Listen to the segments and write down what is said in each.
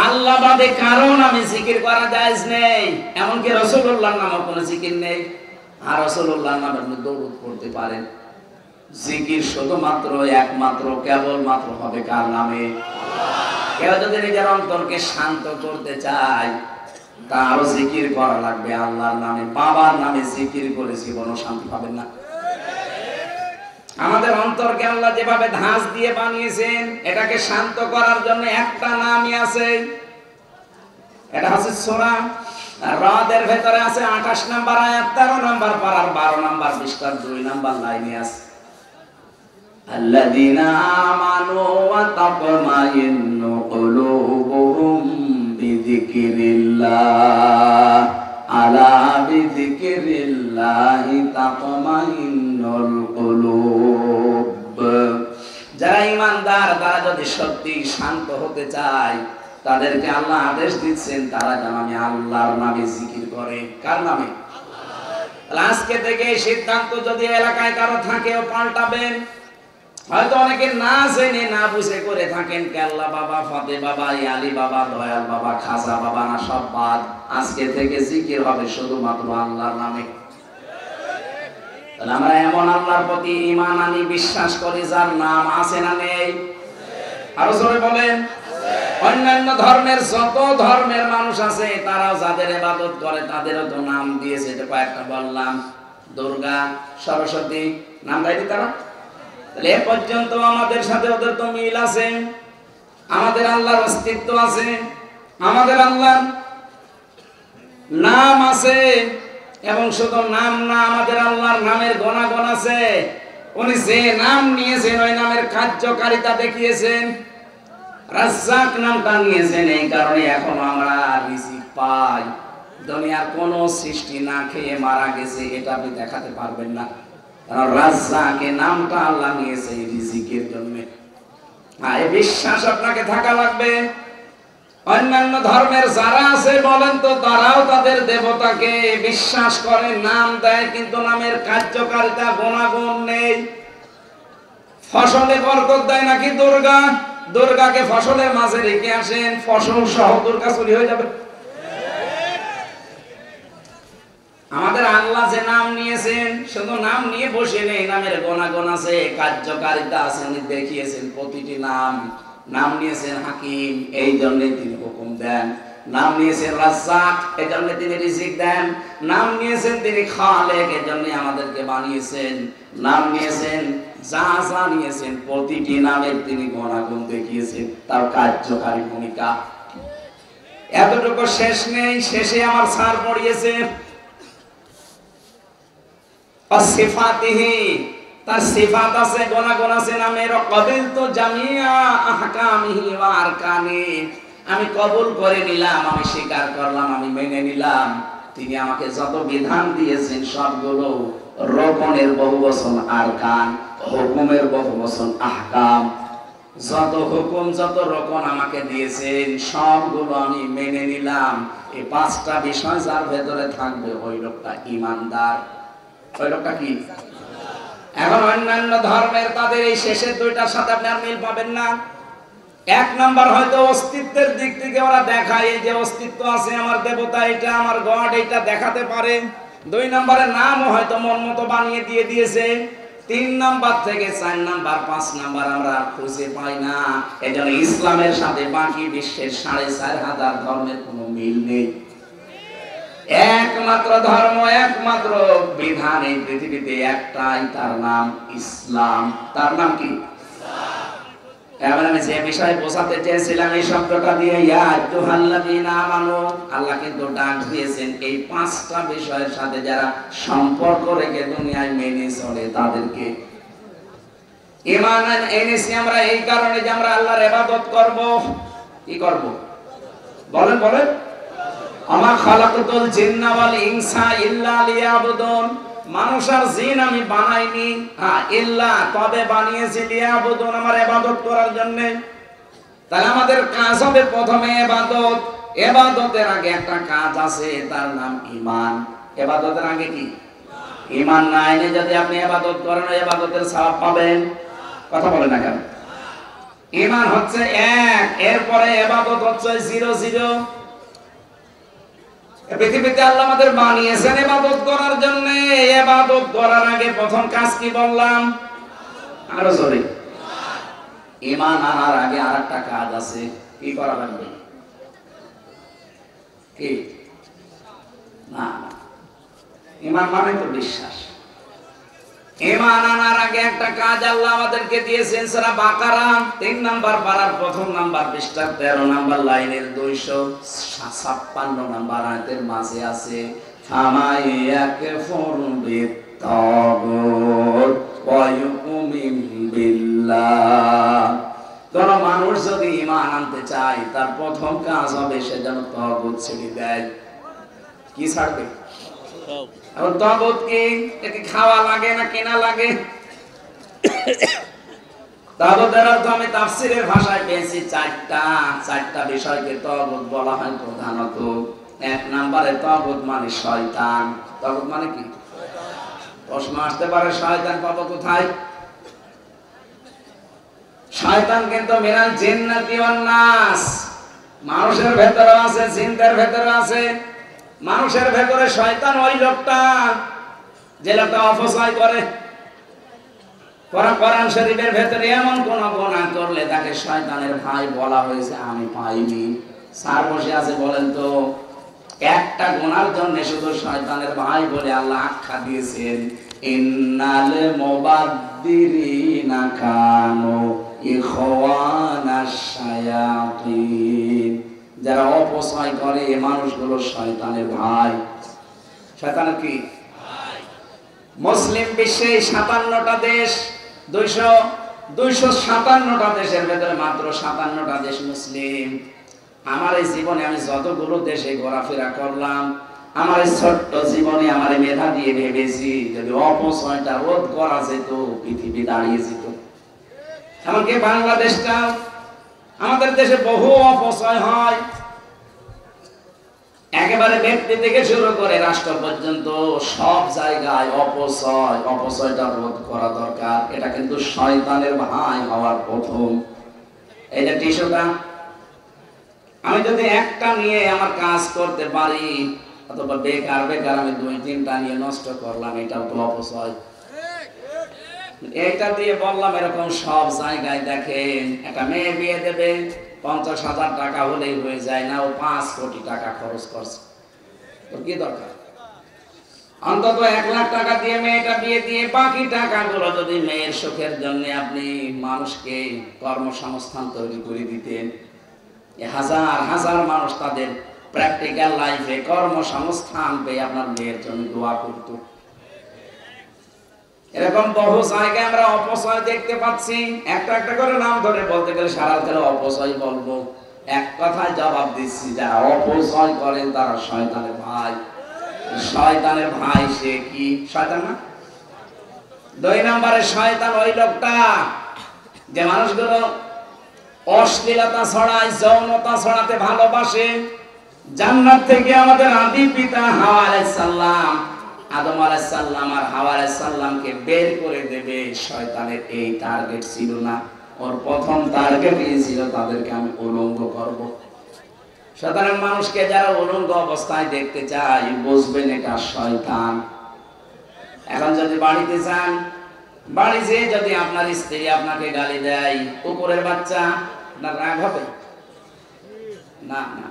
আল্লাহ বাদে কারো নামে জিকির করা জায়েজ নেই, এমনকি রাসূলুল্লাহর নামে কোনো জিকির নেই। আর রাসূলুল্লাহর নামে আপনি দরুদ পড়তে পারেন। জিকির শুধুমাত্র একমাত্র কেবলমাত্র হবে কার নামে? কেউ যদি নিজের অন্তরকে শান্ত করতে চায় তারও জিকির করা লাগবে আল্লাহর নামে। বাবার নামে জিকির করে জীবনও শান্তি পাবেন না। আমাদের অন্তরকে আল্লাহ যেভাবে ধাঁচ দিয়ে বানিয়েছেন, এটাকে শান্ত করার জন্য একটা নামই আছে, এটা হচ্ছে সূরা রাদের ভেতরে আছে 28 নম্বর আয়াত, 13 নম্বর পারার 12 নম্বর পৃষ্ঠার 2 নম্বর লাইনে আছে, আল্লাযীনা আমানু ওয়া তাতমাইন্নু কুলুবুহুম বিযিকরিল্লাহ আলা বিযিকরিল্লাহি তাতমাইন্নুল কুলুব। যারা ঈমানদার তারা যদি সত্যি শান্ত হতে চায়, তাদেরকে আল্লাহ আদেশ দিচ্ছেন তারা যেন আমি আল্লাহর নামে জিকির করে। কার নামে? আজকে থেকে এই সিদ্ধান্ত যদি এলাকায় কারো থাকে ও পাল্টাবেন। হয়তো অনেকে না জেনে না বুঝে করে থাকেন, কেল্লা বাবা, ফতে বাবা, আলী বাবা, দয়াল বাবা, খাজা বাবা, না সব বাদ। আজকে থেকে জিকির হবে শুধুমাত্র আল্লাহর নামে। আমরা এমন আল্লাহর প্রতি ঈমান আনি, বিশ্বাস করি যার নাম আছে না নেই? আরো জোরে বলেন। অন্যান্য ধর্মের যত ধর্মের মানুষ আছে তারাও যাদের ইবাদত করে তাদেরও তো নাম দিয়েছে, এটা কয়েকটা বললাম, দুর্গা, সরস্বতী, নাম দেয়নি তারা? তাহলে এ পর্যন্ত আমাদের সাথে ওদের তো মিল আছে। আমাদের আল্লাহর অস্তিত্ব আছে, আমাদের আল্লাহর নাম আছে, এবং শুধু নাম না, আমাদের আল্লাহর নামের গুণাগুণ আছে। উনি যে নাম নিয়েছেন ওই নামের কার্যকারিতা দেখিয়েছেন। রাজ্জাক নামটা নিয়েছেন এই কারণে এখন আমরা রিজিক পাই। দুনিয়ার কোন সৃষ্টি না খেয়ে মারা গেছে এটা আপনি দেখাতে পারবেন না, কারণ রাজ্জাকের নামটা আল্লাহ নিয়েছে এই রিজিকের জন্য। এই বিশ্বাস আপনাকে থাকা লাগবে। অন্যান্য ধর্মের যারা আছে বলেন তো, তারাও তাদের দেবতাকে বিশ্বাস করে, নাম দেয়, কিন্তু নামের কার্যকারিতা গুণাগুণ নেই। ফসলে বরকত দেয় নাকি দুর্গা? দুর্গাকে ফসলের মাঝে রেখে আসেন, ফসল সহ দুর্গা চুরি হয়ে যাবে। আমাদের আল্লাহ যে নাম নিয়েছেন, শুধু নাম নিয়ে বসে নেই, নামের গুণাগুণ আছে, কার্যকারিতা আছে, উনি দেখিয়েছেন প্রতিটি নাম। নাম নিয়েছেন হাকিম, এই জন্য তিনি হুকুম দেন। নাম নিয়েছেন রাজ্জাক, এই জন্য তিনি রিজিক দেন। নাম নিয়েছেন তিনি খালেক, এই জন্য আমাদেরকে বানিয়েছেন। নাম নিয়েছেন যা যা নিয়েছেন, প্রতিটি নামের তিনি গুণাগুণ দেখিয়েছেন, তার কার্যকারী ভূমিকা। এতটুকু শেষ নেই, শেষে আমার স্যার পড়িয়েছে সিফাতিহি, তার সিফাত আছে, গুণাগুণ আছে নামের। কবিলতু জামিয়া আহকামিহি ওয়া আরকানি, আমি কবুল করে নিলাম, আমি স্বীকার করলাম, আমি মেনে নিলাম তিনি আমাকে যত বিধান দিয়েছেন সবগুলো রকমের বহুবচন আরকান, হুকুমের বহুবচন আহকাম। যত হুকুম যত রকম আমাকে দিয়েছেন সবগুলো আমি মেনে নিলাম। এই পাঁচটা বিষয় যার ভেতরে থাকবে ওই লোকটা ঈমানদার। ওই লোকটা কি? এখন অন্যান্য ধর্মের তাদের এই শেষের দুইটার সাথে আপনি আর মিল পাবেন না। এক নাম্বার হয়তো অস্তিত্বের দিক থেকে ওরা দেখায় যে অস্তিত্ব আছে, আমার দেবতা এটা, আমার গড এটা দেখাতে পারে। দুই নাম্বারের নামও হয়তো মন মতো বানিয়ে দিয়ে দিয়েছে। 3 নাম্বার থেকে 4 নাম্বার 5 নাম্বার আমরা আর খুঁজে পাই না। এজন্য ইসলামের সাথে বাকি বিশ্বের 4,500 ধর্মের কোনো মিল নেই। একমাত্র ধর্ম, একমাত্র বিধান এই পৃথিবীতে একটাই, তার নাম ইসলাম। তার নাম কি? এবার আমি যে বিষয় বোঝাতে চেয়েছিলাম এই শব্দটা দিয়ে, ইয়া আইয়ুহাল্লাযীনা আমানু, আল্লাহ কিন্তু ডাক দিয়েছেন এই 5টা বিষয়ের সাথে যারা সম্পর্ক রেখে দুনিয়ায় মেনে চলে তাদেরকে। ঈমান এনেছি আমরা এই কারণে যে আমরা আল্লাহর ইবাদত করব। কি করব? বলেন বলেন। আমা খালাকাতুল জিন্না ওয়াল ইনসা ইল্লা লিয়াবুদুন, মানুষ আর জিন আমি বানাইনি, ইল্লা তবে বানিয়েছি লিয়াবুদুন, আমার ইবাদত করার জন্য। তাহলে আমাদের কাজ হবে প্রথমে ইবাদত। ইবাদতের আগে একটা কাজ আছে, তার নাম ঈমান। ইবাদতের আগে কি? ঈমান না এনে যদি আপনি ইবাদত করেন, ইবাদতের সওয়াব পাবেন? কথা বলেন না কেন? ঈমান হচ্ছে 1, এরপরে ইবাদত হচ্ছে 0 পৃথিবীতে আল্লাহ আমাদের বানিয়েছেন ইবাদত করার জন্য। ইবাদত করার আগে প্রথম কাজ কি বললাম? আরো জোরে। ঈমান আনার আগে আরেকটা কাজ আছে, কি করা লাগবে? কি? না, ঈমান মানে তো বিশ্বাস। ঈমান আনার আগে একটা কাজ আল্লাহ আমাদেরকে দিয়েছেন। সূরা বাকারা 3 নাম্বার পারার প্রথম নাম্বার পৃষ্ঠা 13 নাম্বার লাইনের 256 নাম্বার আয়াতের মাঝে আছে, ফামাইয়াকফুর বিত্তাগুত ওয়া ইউমিন বিল্লাহ। কোন মানুষ যদি ঈমান আনতে চায় তার প্রথম কাজ হবে সে যেন তাগুত ছেড়ে দেয়। কি ছাড়বে? আর তাগুত কি? একে খাওয়া লাগে না কেনা লাগে? তাগুতের অর্থ আমি তাফসীরের ভাষায় পেয়েছি চারটা বিষয়কে তাগুত বলা হয় প্রধানত। 1 নম্বরে তাগুত মানে শয়তান। তাগুত মানে কি? প্রশ্ন আসতে পারে, শয়তান পাবো কোথায়? শয়তান কিন্তু মিনাল জিন্নাতি ওয়ান নাস, মানুষের ভেতরে আছে, জিনদের ভেতরে আছে। মানুষের ভেতরে শয়তান ওই লোকটা যে লোকটা অপচয় করে। কোরআন শরীফের ভেতরে এমন কোন গুনাহ করলে তাকে শয়তানের ভাই বলা হয়েছে আমি পাইনি। স্যার বসে আছে, বলেন তো একটা গুনার জন্য শুধু শয়তানের ভাই বলে আল্লাহ আখ্যা দিয়েছেন, ইন্নাল মুবাদ্দিরিনা কানু ইখওয়ানাশ শায়াতিন। যারা অপচয় করে এই মানুষগুলো শয়তানের ভাই। শয়তানের কি ভাই? মুসলিম বিশ্বে 57টা দেশ, 257টা দেশের ভেতরে মাত্র 57টা দেশ মুসলিম। আমার এই জীবনে আমি যতগুলো দেশে ঘোরাফেরা করলাম, আমার এই ছোট্ট জীবনে আমার মেধা দিয়ে ভেবেছি যদি অপচয়টা রোধ করা যেত পৃথিবী দাঁড়িয়ে যেত। এমনকি বাংলাদেশটা, আমাদের দেশে বহু অপচয় হয়, একেবারে ব্যক্তি থেকে শুরু করে রাষ্ট্র পর্যন্ত সব জায়গায় অপচয়টা রোধ করা দরকার। এটা কিন্তু শয়তানের ভাই হওয়ার প্রথম। এই যে টিস্যুটা, আমি যদি একটা নিয়ে আমার কাজ করতে পারি, অথবা বেকার আমি 2-3টা নিয়ে নষ্ট করলাম, এটাও তো অপচয়। এটা দিয়ে বললাম এরকম সব জায়গায় দেখেন, একটা মেয়ে বিয়ে দেবে 50,000 টাকা হলেই হয়ে যায় না, ও 5 কোটি টাকা খরচ করছে। তো কি দরকার? অন্তত 1 লাখ টাকা দিয়ে মেয়েটা বিয়ে দিয়ে বাকি টাকাগুলো যদি মেয়ের সুখের জন্য আপনি মানুষকে কর্মসংস্থান তৈরি করে দিতেন, হাজার হাজার মানুষ তাদের প্র্যাকটিক্যাল লাইফে কর্মসংস্থান পেয়ে আপনার মেয়ের জন্য দোয়া করত। এরকম বহু জায়গায় আমরা অপচয় দেখতে পাচ্ছি। একটা একটা করে নাম ধরে বলতে গেলে সারা রাত অপচয় বলবো। এক কথায় জবাব দিচ্ছি, যারা অপচয় করেন তারা শয়তানের ভাই। শয়তানের ভাই সে কি? শয়তান না? 2 নম্বরে শয়তান ওই লোকটা যে মানুষগুলো অশ্লীলতা ছড়ায়, যৌনতা ছড়াতে ভালোবাসে। জান্নাত থেকে আমাদের আদি পিতা হাওয়া আলাইহিস সালাম, আদম আলাইহিস সালাম আর হাওয়া আলাইহিস সালামকে বের করে দেবে, শয়তানের এই টার্গেট ছিল না। ওর প্রথম টার্গেটই ছিল তাদেরকে আমি উলঙ্গ করব। সাধারণ মানুষকে যারা উলঙ্গ অবস্থায় দেখতে চায় বুঝবেন এটা শয়তান। এখন যদি বাড়িতে যান, বাড়ি যেয়ে যদি আপনার স্ত্রী আপনাকে গালি দেয়, কুকুরের বাচ্চা, আপনার রাগ হবে না? না।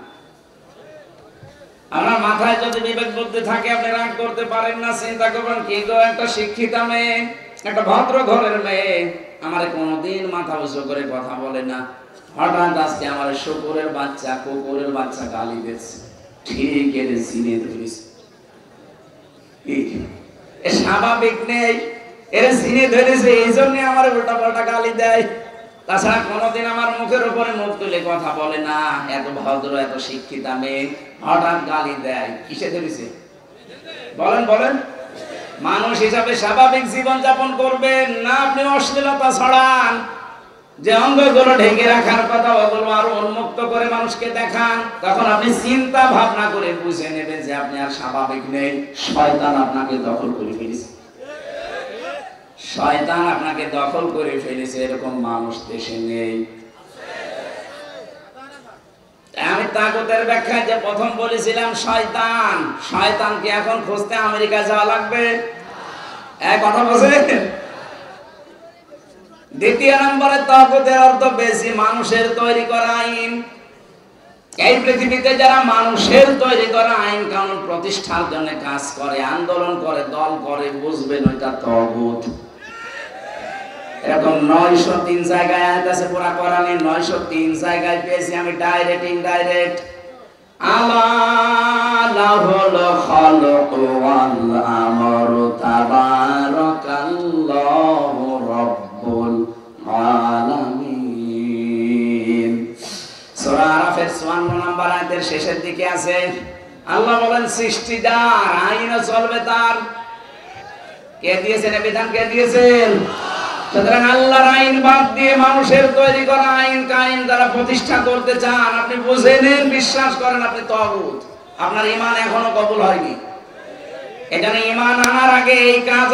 আপনার মাথায় যদি বিবেক বুদ্ধি থাকে আপনি রাগ করতে পারেন না। চিন্তা করবেন কিন্তু একটা শিক্ষিতা মেয়ে, একটা ভদ্র ঘরের মেয়ে আমার কোনোদিন মাথা উঁচু করে কথা বলে না, হঠাৎ আজকে আমার কুকুরের বাচ্চা গালি দিচ্ছে, ঠিক এর চিনে ধরিস, স্বাভাবিক নেই, এর চিনে ধরেছে এই জন্য আমার উল্টা পাল্টা গালি দেয়। তাছাড়া কোনোদিন আমার মুখের উপরে মুখ তুলে কথা বলে না। এত ভদ্র এত শিক্ষিতা মেয়ে হঠাৎ গালি দেয়, কিসে ধরেছে? বলেন মানুষ হিসাবে স্বাভাবিক জীবন যাপন করবেন না। আপনি অশ্লীলতা ছড়ান, যে অঙ্গগুলো ঢেকে রাখার কথা ওগুলো আরো উন্মুক্ত করে মানুষকে দেখান, তখন আপনি চিন্তা ভাবনা করে বুঝে নেবেন যে আপনি আর স্বাভাবিক নেই। শয়তান আপনাকে দখল করে ফেলেছে। শয়তান আপনাকে দখল করে ফেলেছে। এরকম মানুষ দেশে নেই। আমি তাগুতের ব্যাখ্যায় যে প্রথম বলেছিলাম শয়তান, শয়তান কি এখন খুঁজতে আমেরিকা যাওয়া লাগবে? এক কথা বলছেন। দ্বিতীয় নম্বরে তাগুতের অর্থ বেশি মানুষের তৈরি করা আইন। এই পৃথিবীতে যারা মানুষের তৈরি করা আইন কানুন প্রতিষ্ঠার জন্য কাজ করে, আন্দোলন করে, দল করে, বুঝবেন ওইটা তাগুত। এরকম 903 জায়গায় আয়াত আছে পুরা কোরআনে, 903 জায়গায় পেয়েছি আমি ডাইরেক্ট ইনডাইরেক্ট। আলা লাহুল খালকু ওয়াল আমরু তাবারাকাল্লাহু রাব্বুল আলামিন। সূরা আরাফের 54 নম্বর আয়াতের শেষের দিকে আছে আল্লাহ বলেন সৃষ্টিদার, আইনও চলবে তার। কে দিয়েছেন বিধান? কে দিয়েছেন? সুতরাং আল্লাহর আইন বাদ দিয়ে মানুষের তৈরি করা আইন কায়েম যারা প্রতিষ্ঠা করতে চান, আপনি বুঝে নেন, বিশ্বাস করেন আপনি তাগুত। আপনার ঈমান এখনো কবুল হয়নি। এখানে ঈমান আনার আগে এই কাজ